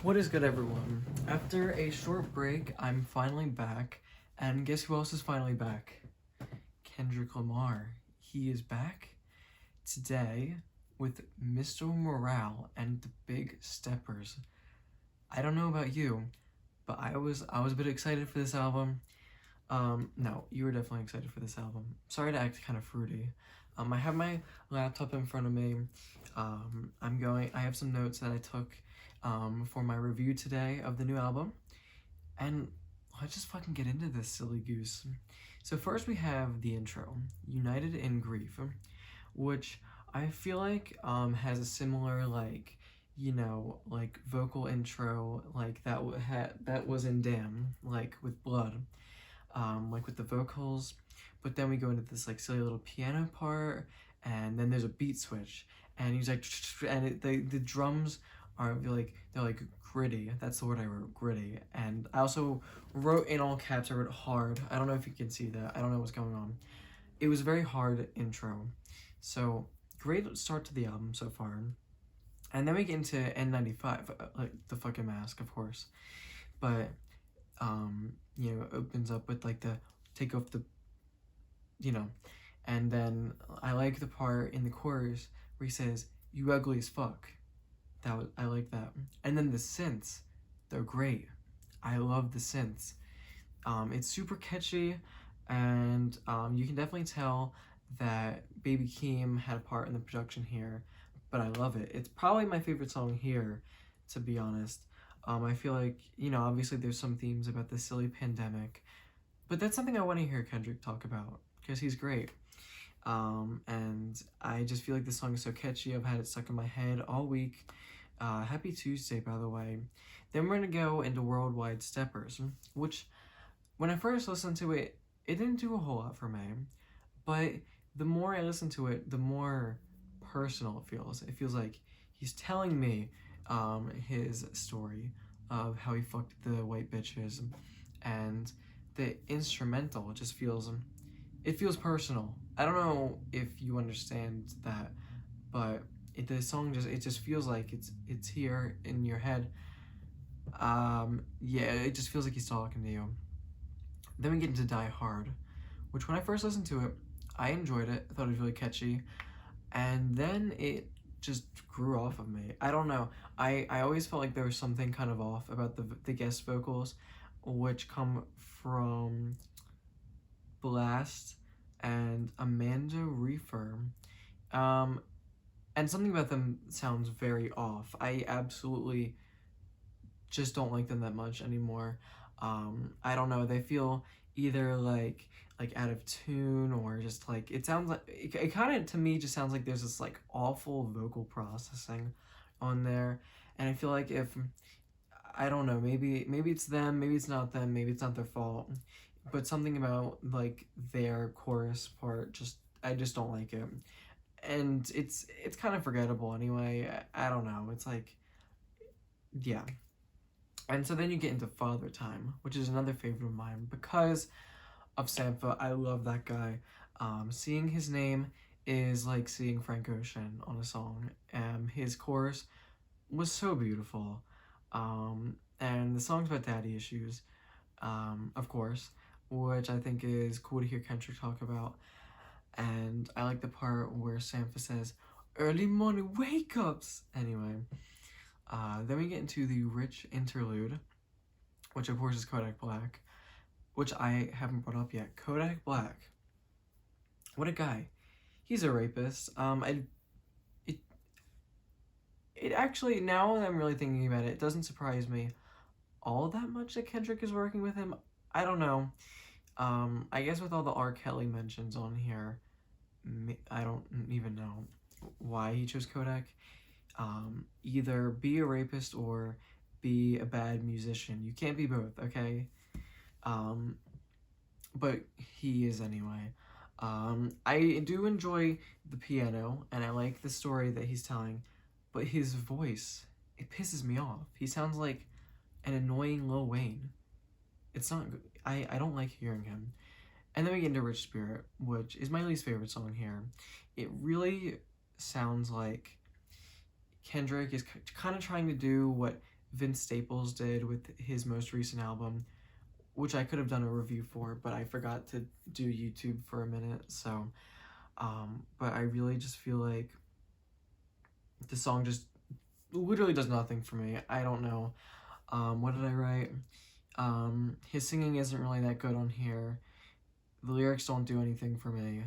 What is good, everyone? After a short break, I'm finally back, and guess who else is finally back? Kendrick Lamar. He is back today with Mr. Morale and the Big Steppers. I don't know about you, but I was a bit excited for this album. No, you were definitely excited for this album. Sorry to act kind of fruity. I have my laptop in front of me. I have some notes that I took for my review today of the new album. And let's just fucking get into this silly goose. So first we have the intro, United in Grief, which I feel like has a similar vocal intro like that was in Damn, like with Blood, like with the vocals. But then we go into this like silly little piano part, and then there's a beat switch, and he's like, and the drums are they're like gritty. That's the word I wrote, gritty. And I also wrote in all caps. I wrote hard. I don't know if you can see that. I don't know what's going on. It was a very hard intro. So great start to the album so far. And then we get into N95, like the fucking mask, of course. But opens up with like the take off the, and then I like the part in the chorus where he says, "You ugly as fuck." I like that. And then the synths, they're great. I love the synths. It's super catchy, and you can definitely tell that Baby Keem had a part in the production here, but I love it. It's probably my favorite song here, to be honest. I feel like, obviously there's some themes about the silly pandemic, but that's something I want to hear Kendrick talk about, because he's great. And I just feel like this song is so catchy. I've had it stuck in my head all week. Happy Tuesday, by the way. Then we're gonna go into Worldwide Steppers, which when I first listened to it, it didn't do a whole lot for me. But the more I listen to it, the more personal it feels. It feels like he's telling me his story of how he fucked the white bitches, and the instrumental just feels personal. I don't know if you understand that, but the song just feels like it's here in your head. It just feels like he's talking to you. Then we get into Die Hard, which when I first listened to it, I enjoyed it. I thought it was really catchy, and then it just grew off of me. I don't know. I always felt like there was something kind of off about the guest vocals, which come from Blast and Amanda Reefer. And something about them sounds very off. I absolutely just don't like them that much anymore. I don't know. They feel either like out of tune, or just like it sounds like it kind of, to me, just sounds like there's this like awful vocal processing on there. And I feel like if I don't know, maybe it's them, maybe it's not them, maybe it's not their fault, but something about like their chorus part, I just don't like it. And it's kind of forgettable anyway. I don't know. It's like, yeah. And so then you get into Father Time, which is another favorite of mine because of Sampha. I love that guy. Seeing his name is like seeing Frank Ocean on a song. His chorus was so beautiful. And the song's about daddy issues, of course, which I think is cool to hear Kendrick talk about. And I like the part where Sampha says, "Early morning wake-ups." Anyway, then we get into the Rich interlude, which of course is Kodak Black, which I haven't brought up yet. Kodak Black, what a guy. He's a rapist. It actually, now that I'm really thinking about it, it doesn't surprise me all that much that Kendrick is working with him. I don't know. I guess with all the R. Kelly mentions on here, I don't even know why he chose Kodak. Either be a rapist or be a bad musician. You can't be both, okay? But he is anyway. I do enjoy the piano, and I like the story that he's telling, but his voice, it pisses me off. He sounds like an annoying Lil Wayne. It's not good. I don't like hearing him. And then we get into Rich Spirit, which is my least favorite song here. It really sounds like Kendrick is kind of trying to do what Vince Staples did with his most recent album, which I could have done a review for, but I forgot to do YouTube for a minute. So, but I really just feel like the song just literally does nothing for me. I don't know. What did I write? His singing isn't really that good on here. The lyrics don't do anything for me.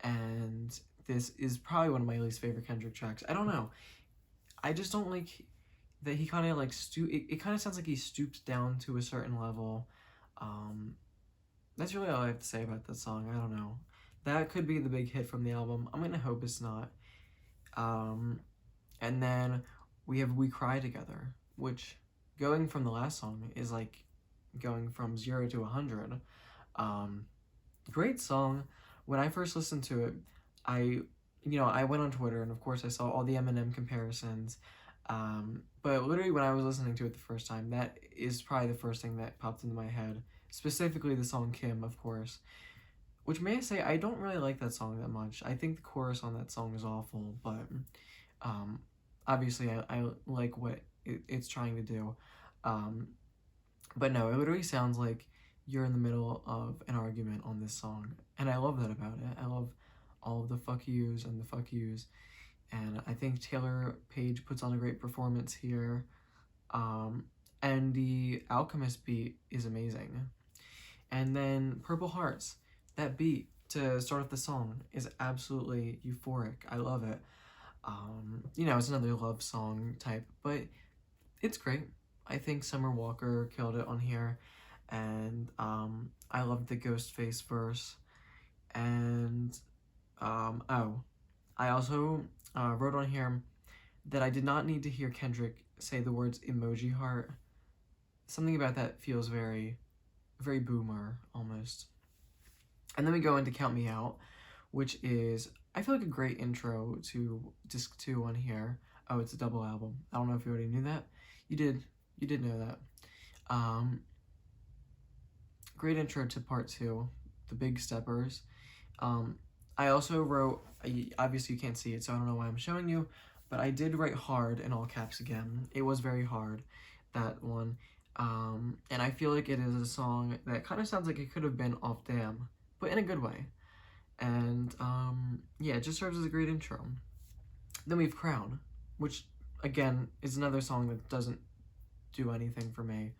And this is probably one of my least favorite Kendrick tracks. I don't know. I just don't like that he kind of like it kind of sounds like he stooped down to a certain level. Um, that's really all I have to say about this song. I don't know. That could be the big hit from the album. I'm gonna hope it's not. Um, and then we have We Cry Together, which going from the last song is like going from 0 to 100. Um, Great song. When I first listened to it, I went on Twitter and of course I saw all the Eminem comparisons. But literally when I was listening to it the first time, that is probably the first thing that popped into my head. Specifically the song Kim, of course. Which may I say, I don't really like that song that much. I think the chorus on that song is awful, but um, obviously I like what it's trying to do. Um, but no, it literally sounds like you're in the middle of an argument on this song. And I love that about it. I love all of the fuck yous and the fuck yous. And I think Taylor Page puts on a great performance here. And the Alchemist beat is amazing. And then Purple Hearts, that beat to start off the song is absolutely euphoric. I love it. It's another love song type, but it's great. I think Summer Walker killed it on here, and I love the Ghostface verse. And I also wrote on here that I did not need to hear Kendrick say the words emoji heart. Something about that feels very, very boomer almost. And then we go into Count Me Out, which is, I feel like, a great intro to disc 2 on here. Oh, it's a double album. I don't know if you already knew that. You did know that. Great intro to part 2, the Big Steppers. I also wrote, obviously you can't see it, so I don't know why I'm showing you, but I did write hard in all caps again. It was very hard, that one. And I feel like it is a song that kind of sounds like it could have been off Damn, but in a good way. And yeah, it just serves as a great intro. Then we have Crown, which again is another song that doesn't do anything for me,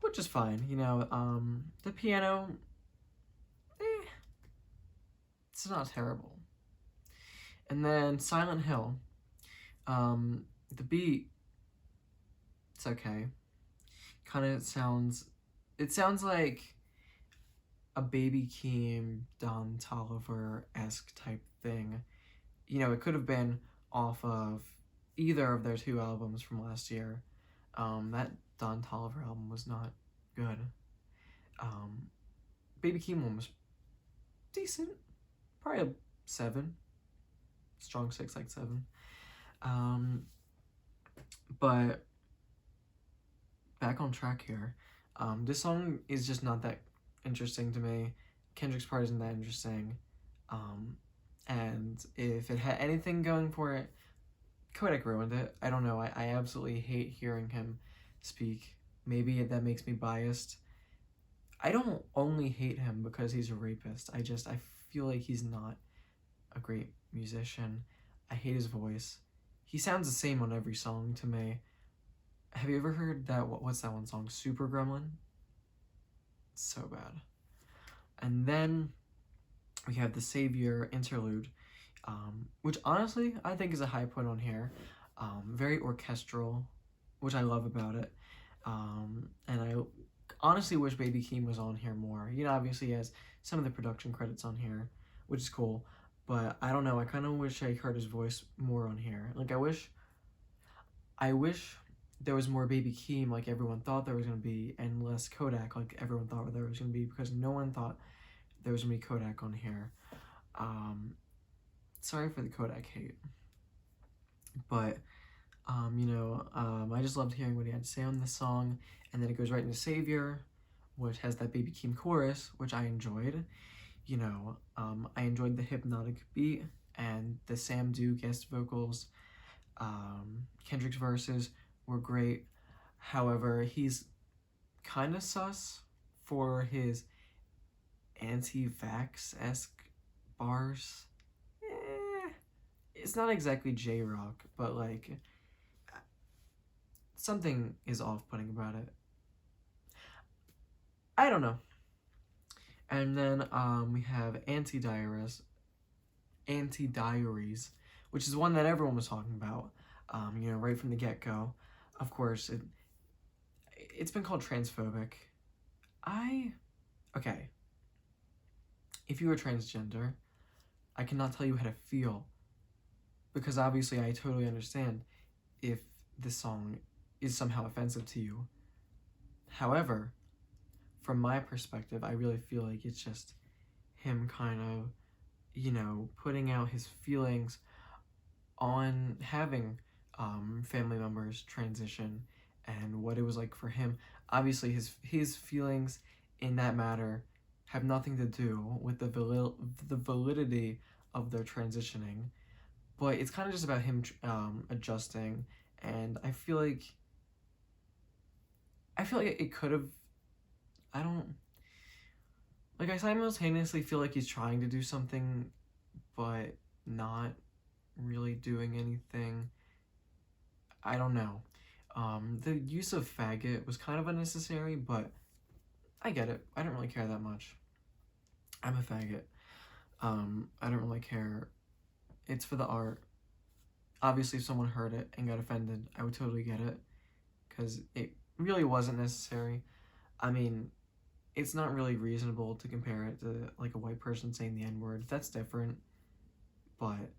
which is fine. The piano, it's not terrible. And then Silent Hill, the beat, it's okay. It sounds like a Baby Keem, Don Toliver-esque type thing. It could have been off of either of their 2 albums from last year. That Don Toliver album was not good. Baby Keem one was decent. Probably a 7. Strong 6, like 7. But back on track here. This song is just not that interesting to me. Kendrick's part isn't that interesting. And if it had anything going for it, Kodak ruined it. I don't know. I absolutely hate hearing him speak. Maybe that makes me biased. I don't only hate him because he's a rapist. I feel like he's not a great musician. I hate his voice. He sounds the same on every song to me. Have you ever heard that, what's that one song? Super Gremlin? It's so bad. And then we have the Savior interlude, which honestly I think is a high point on here. Very orchestral, which I love about it. And I honestly wish Baby Keem was on here more. Obviously he has some of the production credits on here, which is cool. But I don't know, I kind of wish I heard his voice more on here. Like, I wish there was more Baby Keem like everyone thought there was going to be, and less Kodak like everyone thought there was going to be, because no one thought there was going to be Kodak on here. Sorry for the Kodak hate. But, I just loved hearing what he had to say on this song, and then it goes right into Savior, which has that Baby Keem chorus, which I enjoyed. I enjoyed the hypnotic beat and the Sam Du guest vocals. Kendrick's verses were great. However, he's kind of sus for his anti-vax-esque bars. It's not exactly J-rock, but like something is off-putting about it. I don't know. And then we have antidiaries, which is one that everyone was talking about. Right from the get-go. Of course, it's been called transphobic. Okay. If you are transgender, I cannot tell you how to feel, because obviously I totally understand if this song is somehow offensive to you. However, from my perspective, I really feel like it's just him kind of, putting out his feelings on having family members transition and what it was like for him. Obviously, his feelings in that matter have nothing to do with the validity of their transitioning, but it's kind of just about him adjusting. And I feel like it could have. I don't like. I simultaneously feel like he's trying to do something, but not really doing anything. I don't know. The use of faggot was kind of unnecessary, but I get it. I don't really care that much. I'm a faggot. I don't really care. It's for the art. Obviously, if someone heard it and got offended, I would totally get it, because it really wasn't necessary. I mean, it's not really reasonable to compare it to like a white person saying the N-word. That's different, but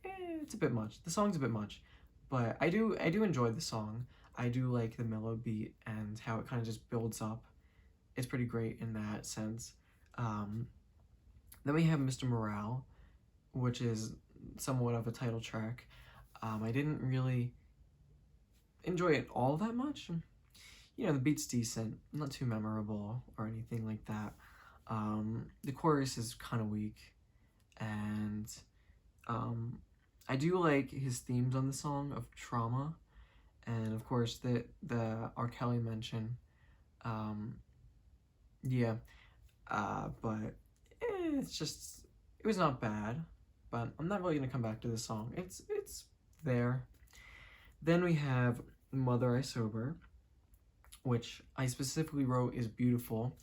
it's a bit much. The song's a bit much, but I do enjoy the song. I do like the mellow beat and how it kind of just builds up. It's pretty great in that sense. Then we have Mr. Morale, which is somewhat of a title track. I didn't really enjoy it all that much. The beat's decent, not too memorable or anything like that. The chorus is kind of weak, and I do like his themes on the song of trauma, and of course the R. Kelly mention. Yeah, but it was not bad, but I'm not really gonna come back to the song. It's there. Then we have Mother I Sober, which I specifically wrote is beautiful.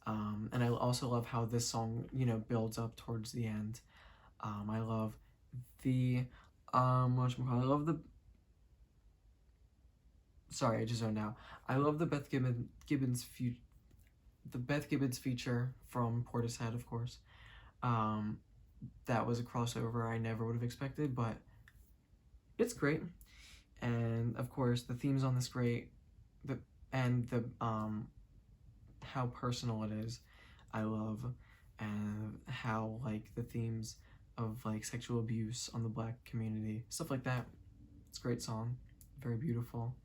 And I also love how this song, builds up towards the end. I love the, I love the, sorry, I just zoned out. I love the Beth Gibbons feature from Portishead, of course. That was a crossover I never would have expected, but it's great. And of course, the themes on this great, the how personal it is, I love, and how like the themes of like sexual abuse on the Black community, stuff like that. It's a great song, very beautiful.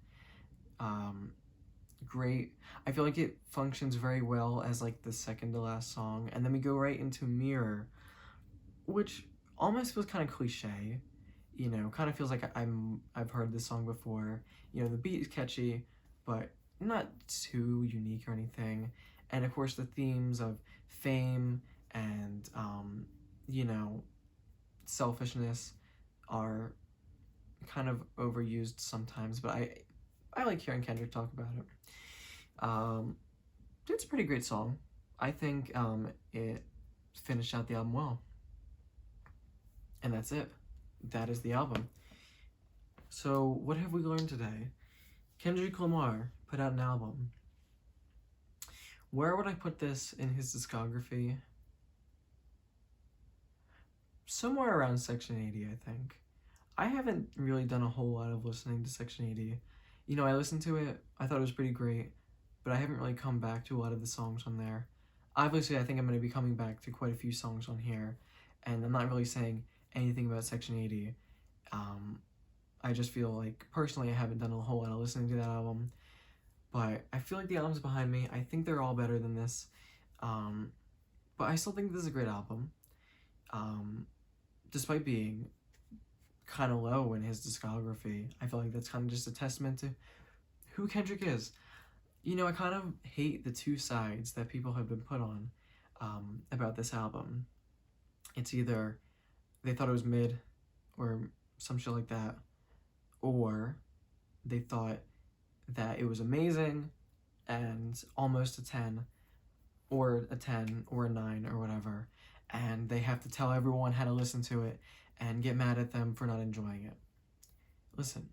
Great. I feel like it functions very well as like the second to last song, and then we go right into Mirror, which almost feels kind of cliche. Kind of feels like I've heard this song before. The beat is catchy, but not too unique or anything. And of course, the themes of fame and selfishness are kind of overused sometimes. But I like hearing Kendrick talk about it. It's a pretty great song. I think it finished out the album well. And that's it. That is the album. So what have we learned today? Kendrick Lamar put out an album. Where would I put this in his discography? Somewhere around Section 80, I think. I haven't really done a whole lot of listening to Section 80. I listened to it, I thought it was pretty great, but I haven't really come back to a lot of the songs on there. Obviously, I think I'm going to be coming back to quite a few songs on here, and I'm not really saying anything about Section 80. I just feel like, personally, I haven't done a whole lot of listening to that album, but I feel like the albums behind me, I think they're all better than this, but I still think this is a great album, despite being kind of low in his discography. I feel like that's kind of just a testament to who Kendrick is. You know, I kind of hate the two sides that people have been put on about this album. It's either they thought it was mid or some shit like that, or they thought that it was amazing and almost a 10, or a 10, or a 9, or whatever, and they have to tell everyone how to listen to it and get mad at them for not enjoying it. Listen,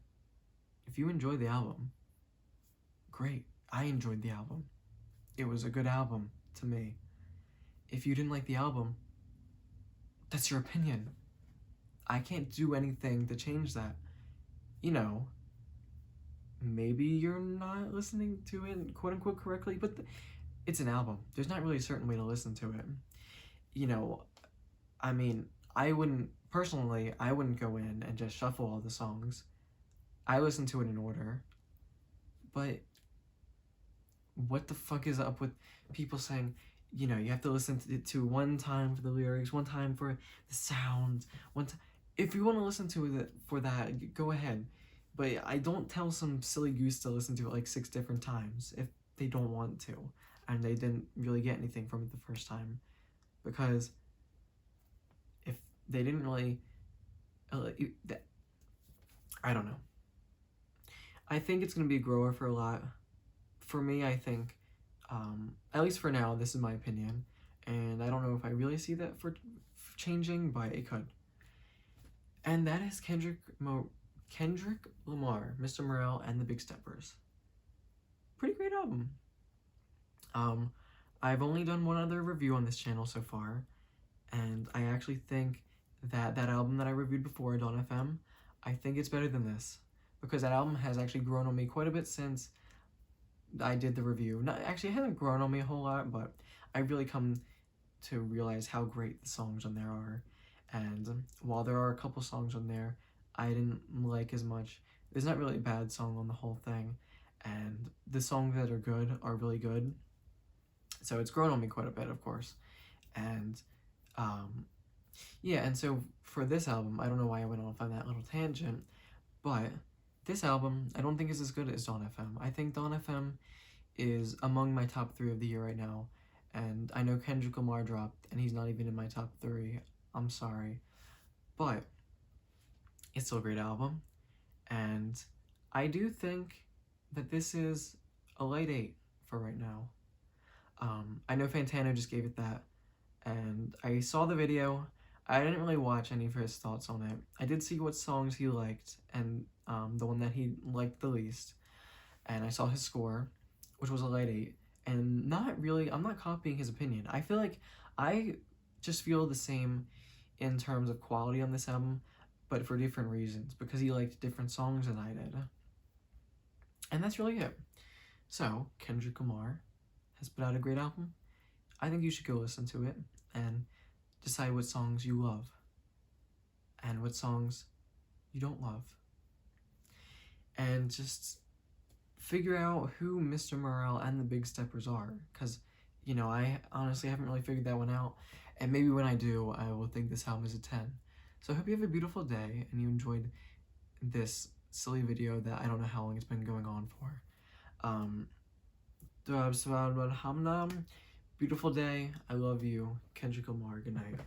if you enjoy the album, great. I enjoyed the album. It was a good album to me. If you didn't like the album, that's your opinion. I can't do anything to change that. You know, maybe you're not listening to it quote unquote correctly, but it's an album. There's not really a certain way to listen to it. You know, I mean, I wouldn't go in and just shuffle all the songs. I listen to it in order. But what the fuck is up with people saying, you know, you have to listen to it to one time for the lyrics, one time for the sound, if you want to listen to it for that, go ahead. But I don't tell some silly goose to listen to it like 6 different times if they don't want to, and they didn't really get anything from it the first time. Because if they didn't really, I don't know. I think it's going to be a grower for a lot. For me, I think, at least for now, this is my opinion, and I don't know if I really see that for changing, but it could. And that is Kendrick Lamar, Mr. Morale, and the Big Steppers. Pretty great album. I've only done one other review on this channel so far, and I actually think that album that I reviewed before, Dawn FM, I think it's better than this, because that album has actually grown on me quite a bit since I did the review. Actually, it hasn't grown on me a whole lot, but I've really come to realize how great the songs on there are. And while there are a couple songs on there I didn't like as much, there's not really a bad song on the whole thing, and the songs that are good are really good. So it's grown on me quite a bit, of course. And yeah, and so for this album, I don't know why I went off on that little tangent, but this album I don't think is as good as Dawn FM. I think Dawn FM is among my top 3 of the year right now, and I know Kendrick Lamar dropped and he's not even in my top 3. I'm sorry, but it's still a great album, and I do think that this is a light 8 for right now. I know Fantano just gave it that, and I saw the video. I didn't really watch any of his thoughts on it. I did see what songs he liked, and the one that he liked the least, and I saw his score, which was a light 8, and I'm not copying his opinion. I feel like I just feel the same in terms of quality on this album, but for different reasons, because he liked different songs than I did. And that's really it. So, Kendrick Lamar has put out a great album. I think you should go listen to it and decide what songs you love and what songs you don't love. And just figure out who Mr. Morale and the Big Steppers are, because, you know, I honestly haven't really figured that one out, and maybe when I do, I will think this album is a 10. So I hope you have a beautiful day and you enjoyed this silly video that I don't know how long it's been going on for. Beautiful day. I love you. Kendrick Lamar. Good night.